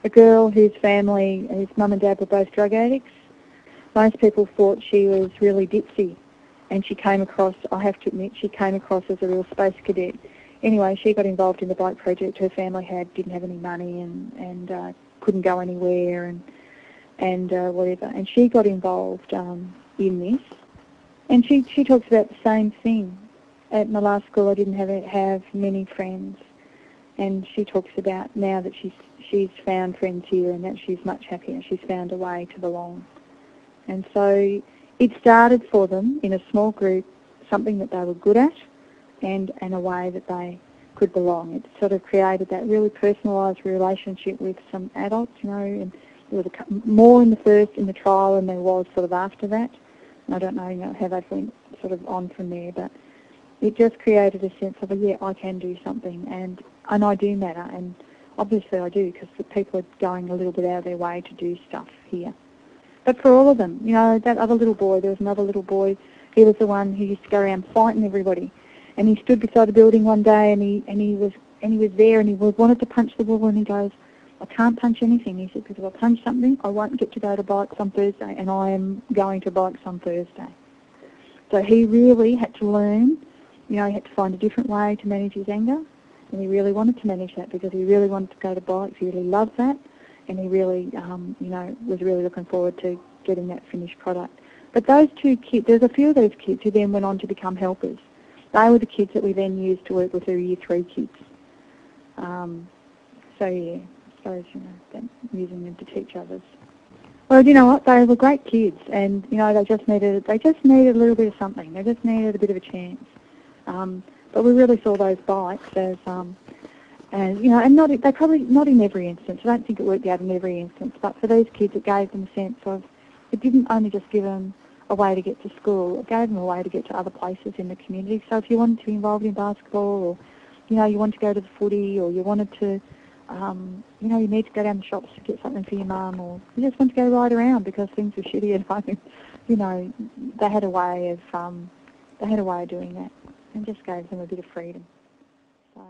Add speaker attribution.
Speaker 1: a girl whose family, whose mum and dad were both drug addicts. Most people thought she was really ditzy, and she came across, I have to admit, she came across as a real space cadet. Anyway, she got involved in the bike project. Her family didn't have any money and couldn't go anywhere and whatever. And she got involved in this. And she talks about the same thing. At my last school, I didn't have many friends. And she talks about now that she's found friends here and that she's much happier. She's found a way to belong. And so it started for them in a small group, something that they were good at and a way that they could belong. It sort of created that really personalised relationship with some adults, you know, and there was more in the trial than there was sort of after that. And I don't know, how they went sort of on from there, but it just created a sense of, yeah, I can do something, and I do matter, and obviously I do, because the people are going a little bit out of their way to do stuff here. But for all of them, you know, that other little boy, there was another little boy, he was the one who used to go around fighting everybody, and he stood beside a building one day, and he was there, and he wanted to punch the wall, and he goes, I can't punch anything. He said, because if I punch something, I won't get to go to bikes on Thursday, and I am going to bikes on Thursday. So he really had to learn, you know, he had to find a different way to manage his anger, and he really wanted to manage that because he really wanted to go to bikes. He really loved that, and he really, you know, was really looking forward to getting that finished product. But those two kids, there's a few of those kids who then went on to become helpers. They were the kids that we then used to work with the Year 3 kids. So yeah, I suppose, you know, using them to teach others. Well, you know what? They were great kids, and you know, they just needed a little bit of something. They just needed a bit of a chance. But we really saw those bikes as you know, and they probably not in every instance. I don't think it worked out in every instance, but for these kids, it gave them a sense of, it didn't only just give them a way to get to school, it gave them a way to get to other places in the community. So if you wanted to be involved in basketball, or you know, you wanted to go to the footy, or you wanted to, you know, you need to go down the shops to get something for your mum, or you just want to go ride around because things were shitty at home, you know, they had a way of doing that, and just gave them a bit of freedom. So.